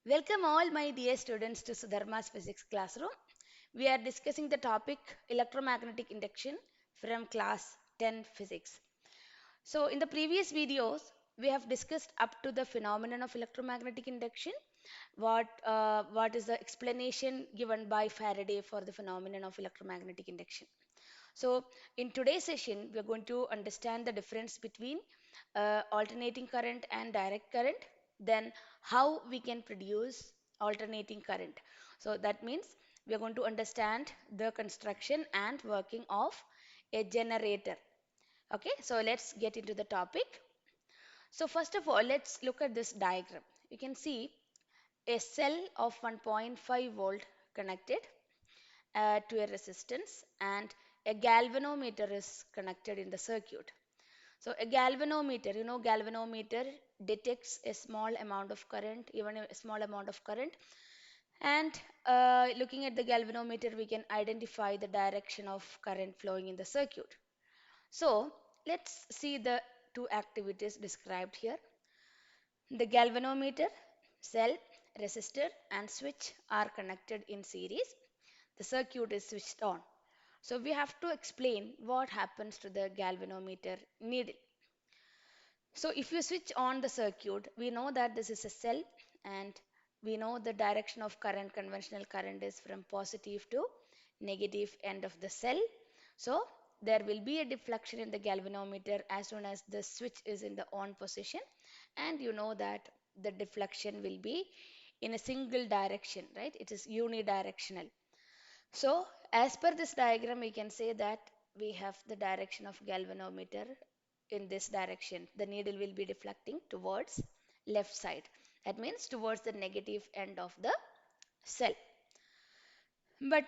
Welcome all my dear students to Sudharma's Physics Classroom. We are discussing the topic electromagnetic induction from class 10 physics. So in the previous videos, we have discussed up to the phenomenon of electromagnetic induction, what is the explanation given by Faraday for the phenomenon of electromagnetic induction. So in today's session, we are going to understand the difference between alternating current and direct current, then how we can produce alternating current. So that means we are going to understand the construction and working of a generator. Okay, so let's get into the topic. So first of all, let's look at this diagram. You can see a cell of 1.5 volt connected to a resistance, and a galvanometer is connected in the circuit. So a galvanometer, galvanometer detects a small amount of current, even a small amount of current. And looking at the galvanometer, we can identify the direction of current flowing in the circuit. So let's see the two activities described here. The galvanometer, cell, resistor and switch are connected in series. The circuit is switched on. So we have to explain what happens to the galvanometer needle. So if you switch on the circuit, we know that this is a cell, and we know the direction of current, conventional current is from positive to negative end of the cell. So there will be a deflection in the galvanometer as soon as the switch is in the on position, and you know that the deflection will be in a single direction, right? It is unidirectional. So as per this diagram, we can say that we have the direction of galvanometer in this direction. The needle will be deflecting towards left side. That means towards the negative end of the cell. But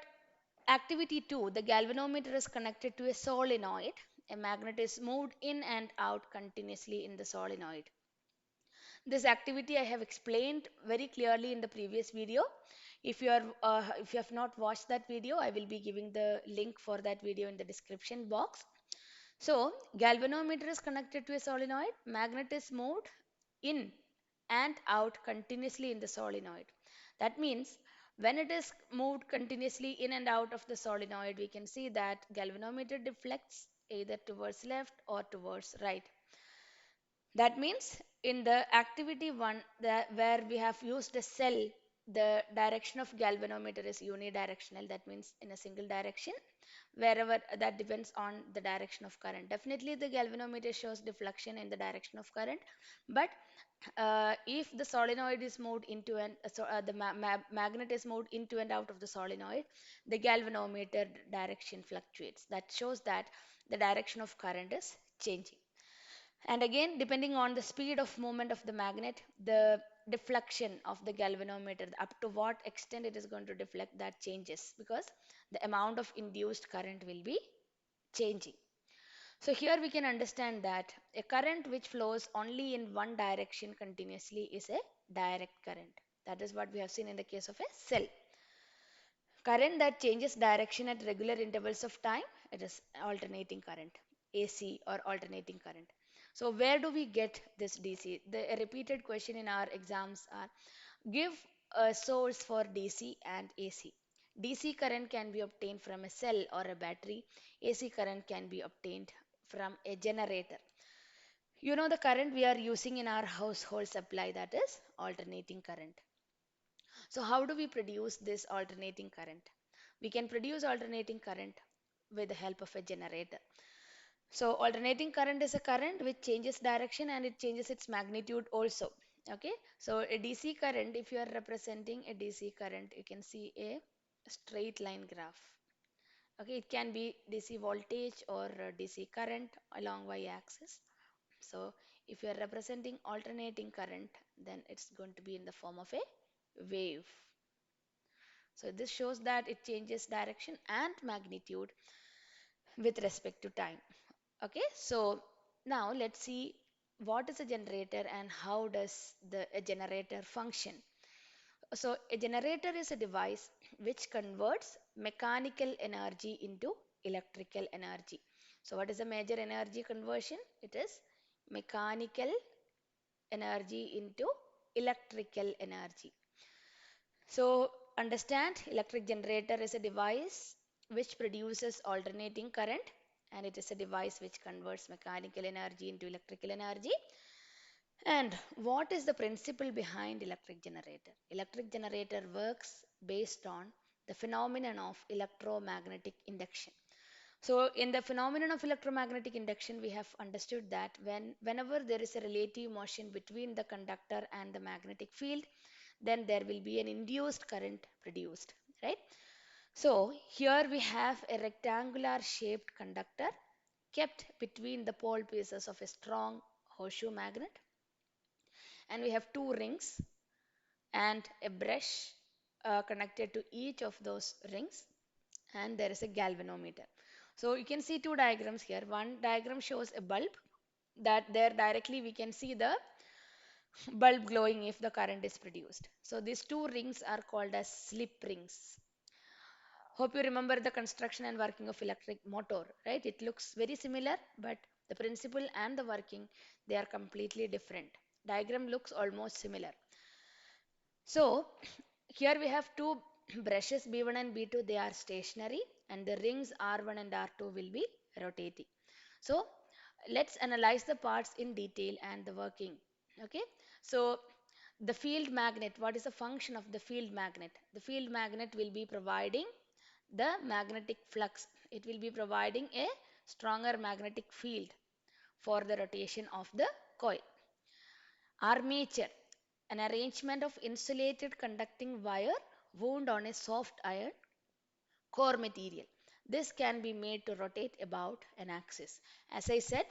activity 2, the galvanometer is connected to a solenoid. A magnet is moved in and out continuously in the solenoid. This activity I have explained very clearly in the previous video. If you have not watched that video, I will be giving the link for that video in the description box. So galvanometer is connected to a solenoid. Magnet is moved in and out continuously in the solenoid. That means when it is moved continuously in and out of the solenoid, we can see that galvanometer deflects either towards left or towards right. That means in the activity 1, where we have used a cell, the direction of galvanometer is unidirectional. That means in a single direction. Wherever that depends on the direction of current. Definitely the galvanometer shows deflection in the direction of current. But if the solenoid is moved into the magnet is moved into and out of the solenoid, the galvanometer direction fluctuates. That shows that the direction of current is changing. And again, depending on the speed of movement of the magnet, the deflection of the galvanometer, up to what extent it is going to deflect, that changes because the amount of induced current will be changing. So here we can understand that a current which flows only in one direction continuously is a direct current. That is what we have seen in the case of a cell. Current that changes direction at regular intervals of time, it is alternating current, AC or alternating current. So where do we get this DC? The a repeated question in our exams are, give a source for DC and AC. DC current can be obtained from a cell or a battery. AC current can be obtained from a generator. You know the current we are using in our household supply, that is alternating current. So how do we produce this alternating current? We can produce alternating current with the help of a generator. So alternating current is a current which changes direction and it changes its magnitude also. Okay, so a DC current, if you are representing a DC current, you can see a straight line graph. Okay, it can be DC voltage or DC current along y-axis. So if you are representing alternating current, then it's going to be in the form of a wave. So this shows that it changes direction and magnitude with respect to time. Okay, so now let's see what is a generator and how does a generator function. So a generator is a device which converts mechanical energy into electrical energy. So what is the major energy conversion? It is mechanical energy into electrical energy. So understand, electric generator is a device which produces alternating current, and it is a device which converts mechanical energy into electrical energy. And what is the principle behind electric generator? Electric generator works based on the phenomenon of electromagnetic induction. So in the phenomenon of electromagnetic induction, we have understood that whenever there is a relative motion between the conductor and the magnetic field, then there will be an induced current produced, right? So here we have a rectangular shaped conductor kept between the pole pieces of a strong horseshoe magnet, and we have two rings and a brush connected to each of those rings, and there is a galvanometer. So you can see two diagrams here. One diagram shows a bulb, that there directly we can see the bulb glowing if the current is produced. So these two rings are called as slip rings. Hope you remember the construction and working of electric motor, right? It looks very similar, but the principle and the working, they are completely different. Diagram looks almost similar. So here we have two brushes B1 and B2, they are stationary, and the rings R1 and R2 will be rotating. So let's analyze the parts in detail and the working. Okay, so the field magnet, what is the function of the field magnet? The field magnet will be providing the magnetic flux. It will be providing a stronger magnetic field for the rotation of the coil. Armature, an arrangement of insulated conducting wire wound on a soft iron core material. This can be made to rotate about an axis. As I said,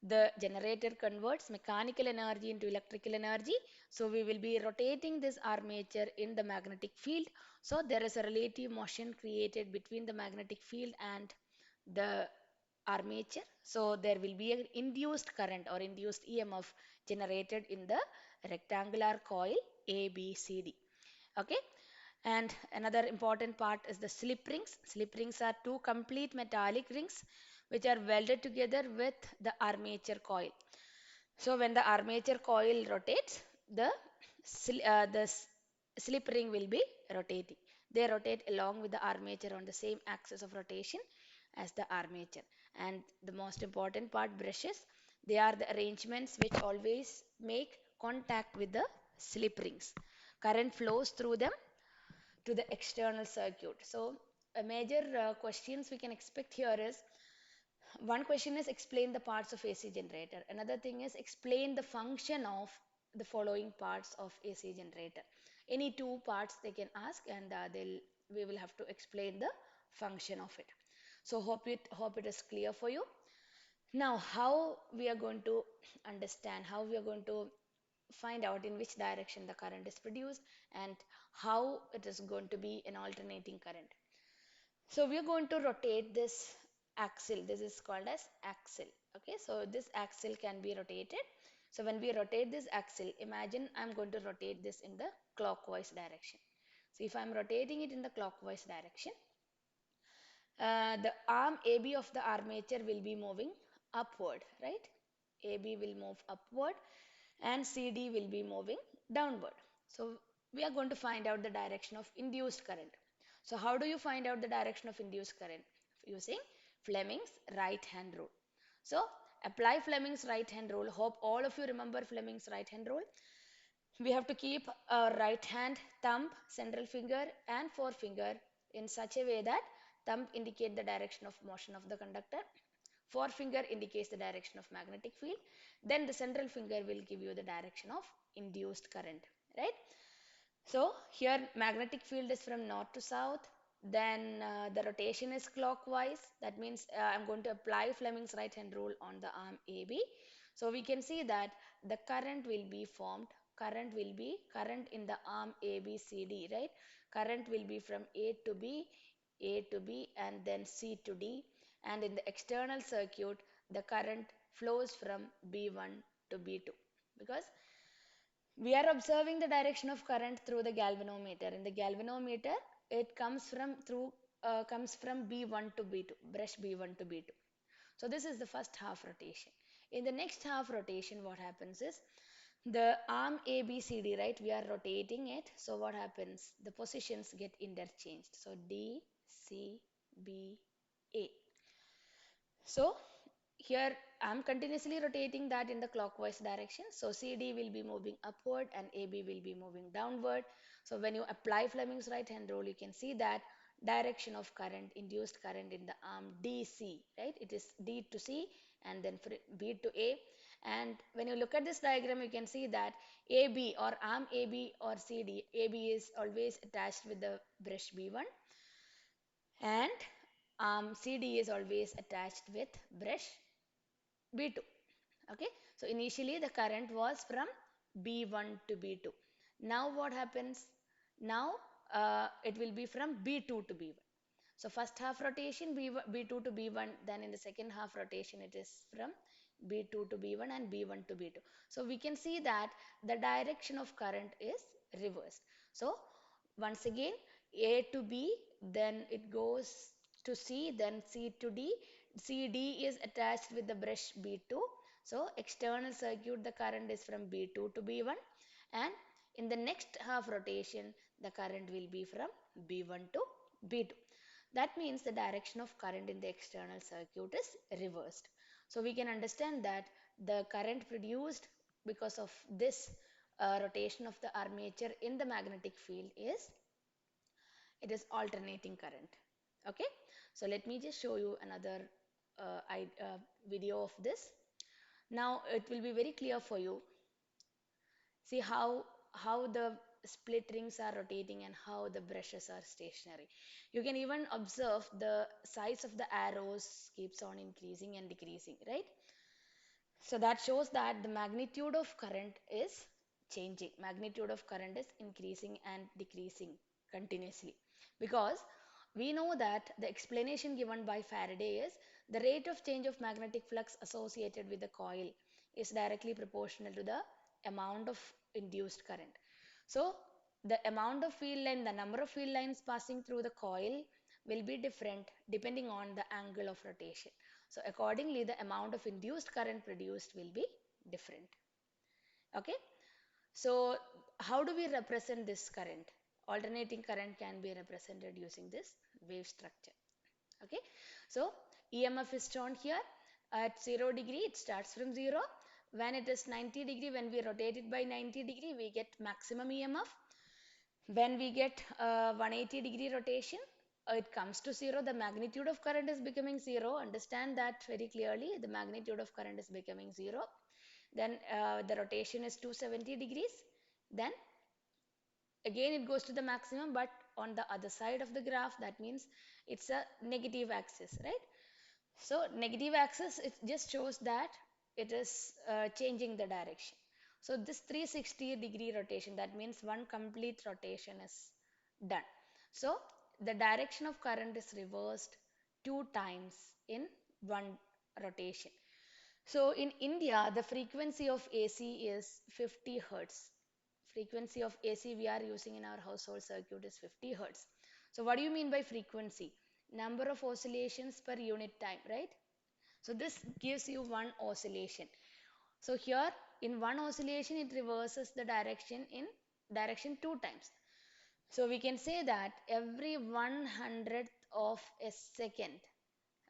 the generator converts mechanical energy into electrical energy. So we will be rotating this armature in the magnetic field. So there is a relative motion created between the magnetic field and the armature. So there will be an induced current or induced EMF generated in the rectangular coil ABCD. Okay. And another important part is the slip rings. Slip rings are two complete metallic rings which are welded together with the armature coil. So when the armature coil rotates, the slip ring will be rotating. They rotate along with the armature on the same axis of rotation as the armature. And the most important part, brushes, they are the arrangements which always make contact with the slip rings. Current flows through them to the external circuit. So a major questions we can expect here is, one question is explain the parts of AC generator. Another thing is explain the function of the following parts of AC generator. Any two parts they can ask, and we will have to explain the function of it. So hope it is clear for you. Now how we are going to understand, how we are going to find out in which direction the current is produced and how it is going to be an alternating current. So we are going to rotate this axle. This is called as axle. Okay, so this axle can be rotated. So when we rotate this axle, imagine I'm going to rotate this in the clockwise direction. So if I'm rotating it in the clockwise direction, the arm AB of the armature will be moving upward, right? AB will move upward and CD will be moving downward. So we are going to find out the direction of induced current. So how do you find out the direction of induced current? Using Fleming's right hand rule. So apply Fleming's right hand rule. Hope all of you remember Fleming's right hand rule. We have to keep our right hand, thumb, central finger and forefinger in such a way that thumb indicate the direction of motion of the conductor, forefinger indicates the direction of magnetic field, then the central finger will give you the direction of induced current, right? So here magnetic field is from north to south, then the rotation is clockwise. That means I'm going to apply Fleming's right hand rule on the arm AB. So we can see that the current will be formed. Current in the arm ABCD, right? Current will be from A to B, and then C to D. And in the external circuit, the current flows from B1 to B2 because we are observing the direction of current through the galvanometer. In the galvanometer, it comes from B1 to B2, brush B1 to B2. So this is the first half rotation. In the next half rotation, what happens is The arm ABCD, right? We are rotating it. So what happens? The positions get interchanged. So D, C, B, A. So here I'm continuously rotating that in the clockwise direction. So CD will be moving upward and AB will be moving downward. So when you apply Fleming's right hand rule, you can see that direction of current, induced current in the arm DC, right? It is D to C and then B to A. And when you look at this diagram, you can see that AB or arm AB or CD, AB is always attached with the brush B1 and CD is always attached with brush B2. Okay, so initially the current was from B1 to B2. Now what happens? Now it will be from B2 to B1. So first half rotation B2 to B1, then in the second half rotation it is from B2 to B1 and B1 to B2. So we can see that the direction of current is reversed. So once again A to B, then it goes to C, then C to D. CD is attached with the brush B2. So external circuit the current is from B2 to B1 and in the next half rotation the current will be from B1 to B2. That means the direction of current in the external circuit is reversed. So we can understand that the current produced because of this rotation of the armature in the magnetic field is it is alternating current. Okay, so let me just show you another video of this. Now it will be very clear for you. See how the split rings are rotating and how the brushes are stationary. You can even observe the size of the arrows keeps on increasing and decreasing, right? So that shows that the magnitude of current is changing. Magnitude of current is increasing and decreasing continuously. Because we know that the explanation given by Faraday is the rate of change of magnetic flux associated with the coil is directly proportional to the amount of induced current. So the amount of field line, the number of field lines passing through the coil will be different depending on the angle of rotation. So accordingly, the amount of induced current produced will be different. Okay. So how do we represent this current? Alternating current can be represented using this wave structure. Okay. So EMF is shown here at 0 degree. It starts from 0. When it is 90 degree, when we rotate it by 90 degree, we get maximum EMF. When we get 180-degree rotation, it comes to 0. The magnitude of current is becoming 0. Understand that very clearly. The magnitude of current is becoming 0. Then the rotation is 270 degrees. Then again it goes to the maximum, but on the other side of the graph, that means it's a negative axis, right? So negative axis, it just shows that it is changing the direction. So this 360-degree rotation, that means one complete rotation is done. So the direction of current is reversed 2 times in one rotation. So in India, the frequency of AC is 50 Hertz. Frequency of AC we are using in our household circuit is 50 Hertz. So what do you mean by frequency? Number of oscillations per unit time, right? So this gives you one oscillation. So here in one oscillation it reverses the direction in direction 2 times. So we can say that every 1/100th of a second,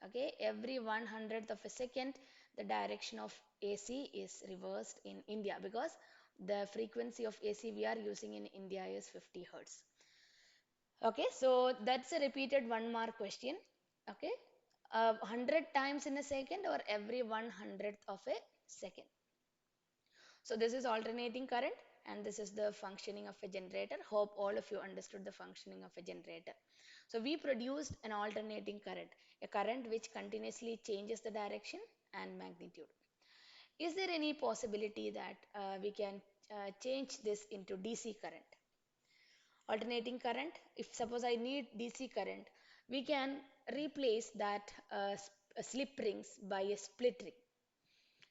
okay, every 1/100th of a second the direction of AC is reversed in India because the frequency of AC we are using in India is 50 Hertz. Okay, so that's a repeated 1 mark question. Okay, 100 times in a second or every 1/100th of a second. So this is alternating current and this is the functioning of a generator. Hope all of you understood the functioning of a generator. So we produced an alternating current, a current which continuously changes the direction and magnitude. Is there any possibility that we can change this into DC current? Alternating current, if suppose I need DC current, we can replace that slip rings by a split ring.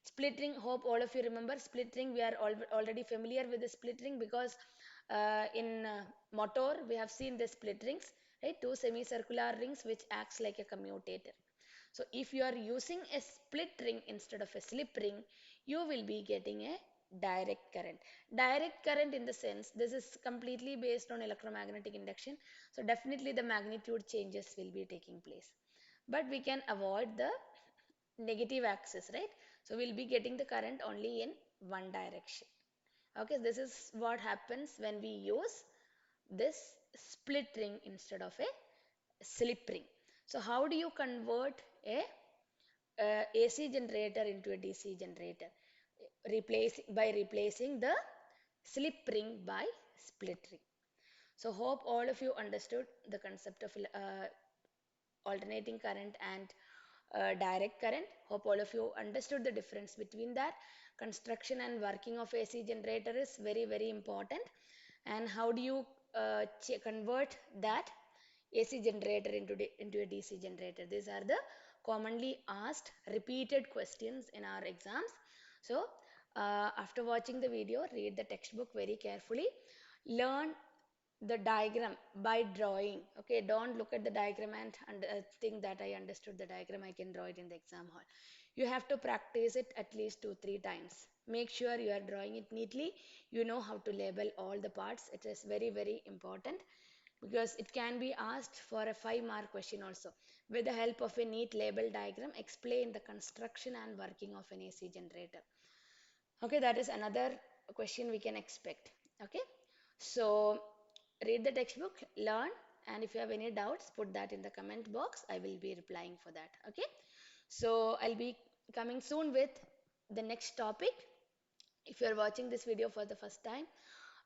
Split ring, hope all of you remember split ring. We are already familiar with the split ring because in motor we have seen the split rings, right? Two semicircular rings which acts like a commutator. So if you are using a split ring instead of a slip ring, you will be getting a direct current. Direct current in the sense this is completely based on electromagnetic induction. So definitely the magnitude changes will be taking place. But we can avoid the negative axis, right? So we'll be getting the current only in one direction. Okay, this is what happens when we use this split ring instead of a slip ring. So how do you convert a AC generator into a DC generator? Replacing the slip ring by split ring. So hope all of you understood the concept of alternating current and direct current. Hope all of you understood the difference between that. Construction and working of AC generator is very, very important. And how do you convert that AC generator into a DC generator? These are the commonly asked repeated questions in our exams. So after watching the video, read the textbook very carefully. Learn the diagram by drawing. Okay, don't look at the diagram and think that I understood the diagram, I can draw it in the exam hall. You have to practice it at least 2-3 times. Make sure you are drawing it neatly. You know how to label all the parts. It is very, very important because it can be asked for a 5-mark question also. With the help of a neat label diagram, explain the construction and working of an AC generator. Okay, that is another question we can expect. Okay, so read the textbook, learn, and if you have any doubts, put that in the comment box. I will be replying for that. Okay, so I'll be coming soon with the next topic. If you are watching this video for the first time,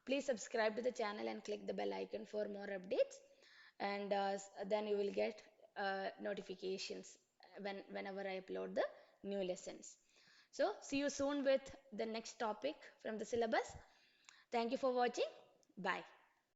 please subscribe to the channel and click the bell icon for more updates, and then you will get notifications whenever I upload the new lessons. So see you soon with the next topic from the syllabus. Thank you for watching. Bye.